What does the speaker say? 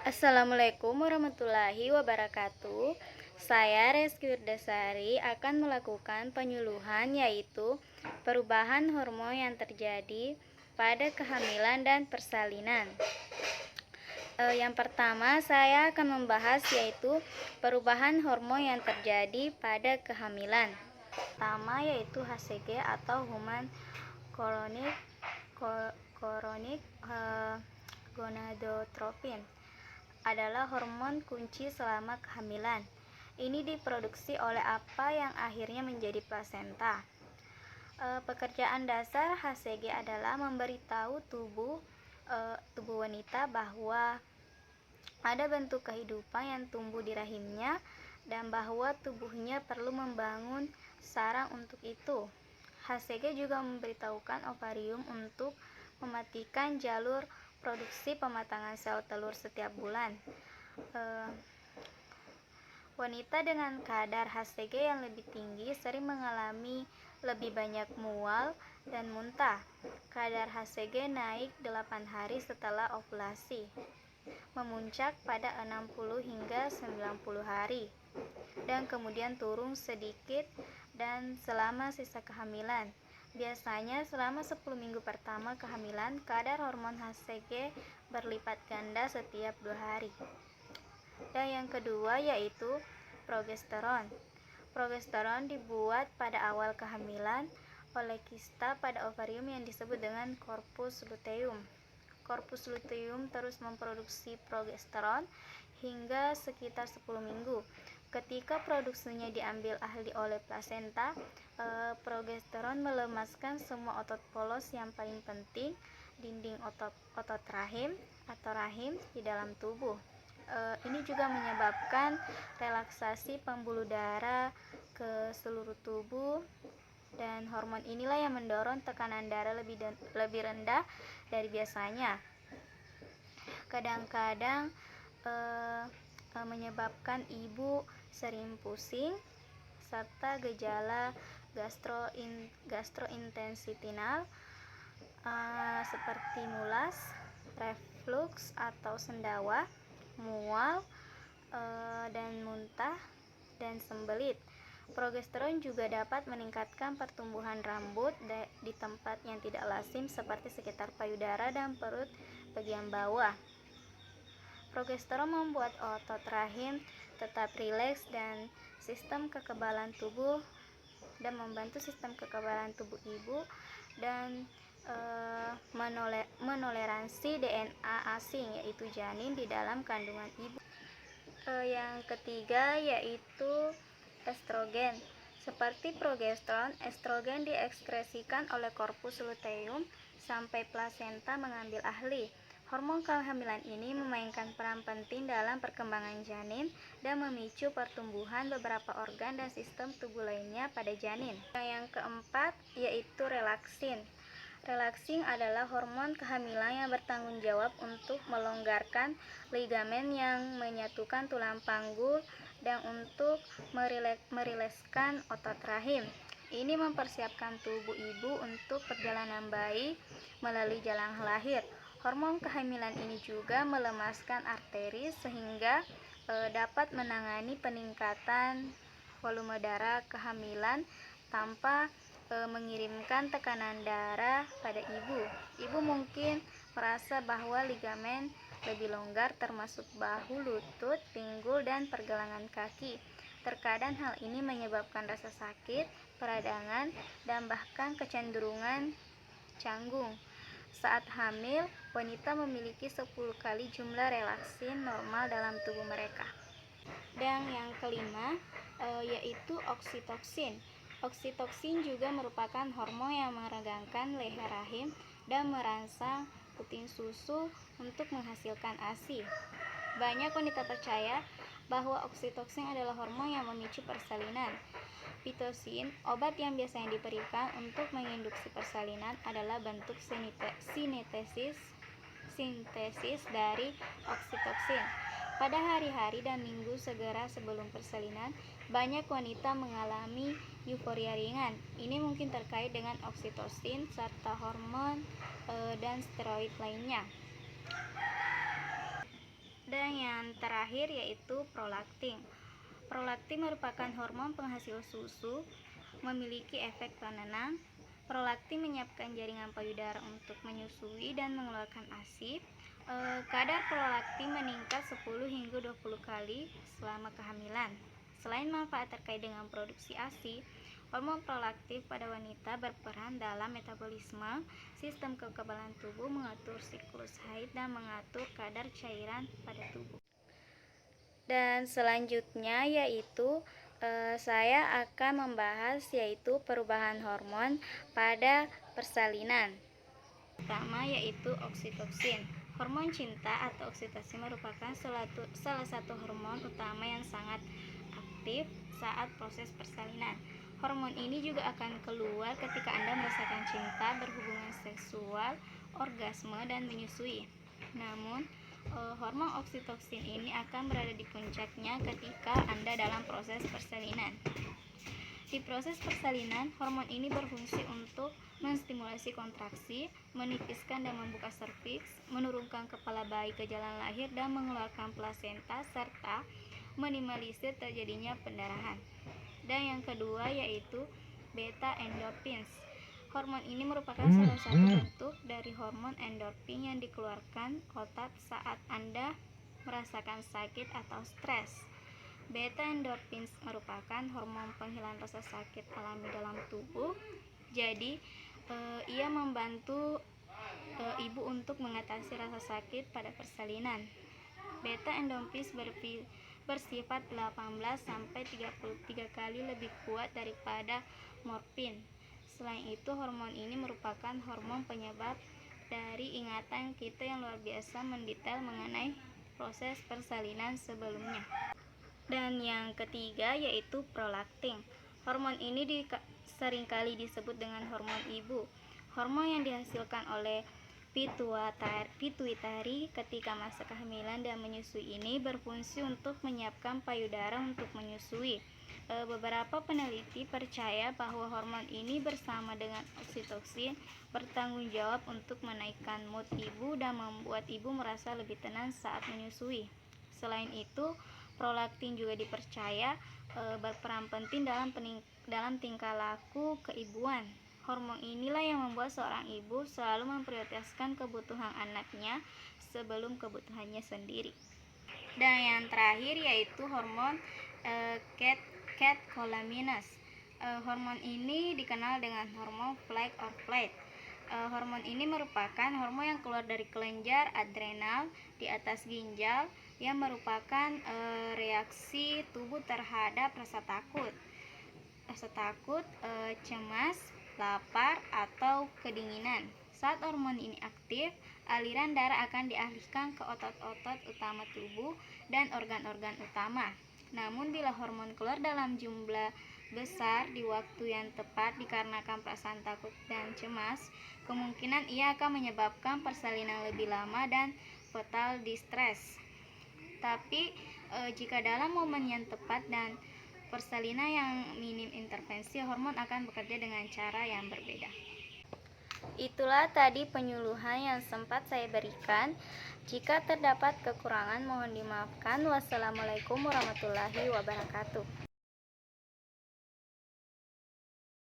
Assalamualaikum warahmatullahi wabarakatuh. Saya Reski Wirdasari akan melakukan penyuluhan yaitu perubahan hormon yang terjadi pada kehamilan dan persalinan. Yang pertama saya akan membahas yaitu perubahan hormon yang terjadi pada kehamilan. Pertama yaitu HCG atau Human Chorionic Gonadotropin adalah hormon kunci selama kehamilan. Ini diproduksi oleh apa yang akhirnya menjadi plasenta. Pekerjaan dasar HCG adalah memberitahu tubuh wanita bahwa ada bentuk kehidupan yang tumbuh di rahimnya dan bahwa tubuhnya perlu membangun sarang untuk itu. HCG juga memberitahukan ovarium untuk mematikan jalur produksi pematangan sel telur setiap bulan. Wanita dengan kadar HCG yang lebih tinggi sering mengalami lebih banyak mual dan muntah. Kadar HCG naik 8 hari setelah ovulasi, memuncak pada 60 hingga 90 hari, dan kemudian turun sedikit dan selama sisa kehamilan. Biasanya selama 10 minggu pertama kehamilan, kadar hormon HCG berlipat ganda setiap 2 hari. Dan yang kedua yaitu progesteron. Progesteron dibuat pada awal kehamilan oleh kista pada ovarium yang disebut dengan corpus luteum. Corpus luteum terus memproduksi progesteron hingga sekitar 10 minggu. Ketika produksinya diambil alih oleh plasenta, progesteron melemaskan semua otot polos yang paling penting, dinding otot rahim atau rahim di dalam tubuh. Ini juga menyebabkan relaksasi pembuluh darah ke seluruh tubuh, dan hormon inilah yang mendorong tekanan darah lebih rendah dari biasanya. Kadang-kadang menyebabkan ibu sering pusing serta gejala gastrointestinal seperti mulas, reflux atau sendawa, mual, dan muntah dan sembelit. Progesteron juga dapat meningkatkan pertumbuhan rambut di tempat yang tidak lazim seperti sekitar payudara dan perut bagian bawah. Progesteron membuat otot rahim tetap rileks dan membantu sistem kekebalan tubuh ibu dan menoleransi DNA asing yaitu janin di dalam kandungan ibu. Yang ketiga yaitu estrogen. Seperti progesteron, estrogen diekskresikan oleh corpus luteum sampai plasenta mengambil alih. Hormon kehamilan ini memainkan peran penting dalam perkembangan janin dan memicu pertumbuhan beberapa organ dan sistem tubuh lainnya pada janin. Yang keempat yaitu relaksin. Relaksin adalah hormon kehamilan yang bertanggung jawab untuk melonggarkan ligamen yang menyatukan tulang panggul dan untuk merilekskan otot rahim. Ini mempersiapkan tubuh ibu untuk perjalanan bayi melalui jalan lahir. Hormon kehamilan ini juga melemaskan arteri sehingga dapat menangani peningkatan volume darah kehamilan tanpa mengirimkan tekanan darah pada ibu. Ibu mungkin merasa bahwa ligamen lebih longgar termasuk bahu, lutut, pinggul, dan pergelangan kaki. Terkadang hal ini menyebabkan rasa sakit, peradangan, dan bahkan kecenderungan canggung. Saat hamil, wanita memiliki 10 kali jumlah relaksin normal dalam tubuh mereka. Dan yang kelima yaitu oksitoksin. Oksitoksin juga merupakan hormon yang meregangkan leher rahim dan merangsang puting susu untuk menghasilkan ASI. Banyak wanita percaya bahwa oksitoksin adalah hormon yang memicu persalinan. Pitocin, obat yang biasanya diberikan untuk menginduksi persalinan, adalah bentuk sintesis dari oksitoksin. Pada hari-hari dan minggu segera sebelum persalinan, banyak wanita mengalami euforia ringan. Ini mungkin terkait dengan oksitosin serta hormon dan steroid lainnya. Dan yang terakhir yaitu prolaktin. Prolaktin merupakan hormon penghasil susu, memiliki efek penenang. Prolaktin menyiapkan jaringan payudara untuk menyusui dan mengeluarkan ASI. Kadar prolaktin meningkat 10 hingga 20 kali selama kehamilan. Selain manfaat terkait dengan produksi ASI, hormon prolaktin pada wanita berperan dalam metabolisme, sistem kekebalan tubuh, mengatur siklus haid, dan mengatur kadar cairan pada tubuh. Dan selanjutnya yaitu saya akan membahas yaitu perubahan hormon pada persalinan. Pertama yaitu oksitoksin. Hormon cinta atau oksitosin merupakan salah satu hormon utama yang sangat aktif saat proses persalinan. Hormon ini juga akan keluar ketika Anda merasakan cinta, berhubungan seksual, orgasme, dan menyusui. Namun, hormon oksitoksin ini akan berada di puncaknya ketika Anda dalam proses persalinan. Di proses persalinan, hormon ini berfungsi untuk menstimulasi kontraksi, menipiskan dan membuka serviks, menurunkan kepala bayi ke jalan lahir dan mengeluarkan plasenta, serta minimalisir terjadinya pendarahan. Dan yang kedua yaitu beta endorphins. Hormon ini merupakan salah satu bentuk dari hormon endorfin yang dikeluarkan otak saat Anda merasakan sakit atau stres. Beta endorphins merupakan hormon penghilang rasa sakit alami dalam tubuh. Jadi, ia membantu ibu untuk mengatasi rasa sakit pada persalinan. Beta endorphins bersifat 18 sampai 33 kali lebih kuat daripada morfin. Selain itu, hormon ini merupakan hormon penyebab dari ingatan kita yang luar biasa mendetail mengenai proses persalinan sebelumnya. Dan yang ketiga yaitu prolaktin. Hormon ini seringkali disebut dengan hormon ibu. Hormon yang dihasilkan oleh pituitari ketika masa kehamilan dan menyusui ini berfungsi untuk menyiapkan payudara untuk menyusui. Beberapa peneliti percaya bahwa hormon ini bersama dengan oksitoksin bertanggung jawab untuk menaikkan mood ibu dan membuat ibu merasa lebih tenang saat menyusui. Selain itu, prolaktin juga dipercaya berperan penting dalam tingkah laku keibuan. Hormon inilah yang membuat seorang ibu selalu memprioritaskan kebutuhan anaknya sebelum kebutuhannya sendiri. Dan yang terakhir yaitu hormon catecholamines. Hormon ini dikenal dengan hormon fight or flight. Hormon ini merupakan hormon yang keluar dari kelenjar adrenal di atas ginjal yang merupakan reaksi tubuh terhadap rasa takut, cemas, lapar, atau kedinginan. Saat hormon ini aktif, aliran darah akan dialihkan ke otot-otot utama tubuh dan organ-organ utama. Namun bila hormon keluar dalam jumlah besar di waktu yang tepat dikarenakan perasaan takut dan cemas, kemungkinan ia akan menyebabkan persalinan lebih lama dan fatal distress. Tapi jika dalam momen yang tepat dan persalinan yang minim intervensi, hormon akan bekerja dengan cara yang berbeda. Itulah tadi penyuluhan yang sempat saya berikan. Jika terdapat kekurangan mohon dimaafkan. Wassalamualaikum warahmatullahi wabarakatuh.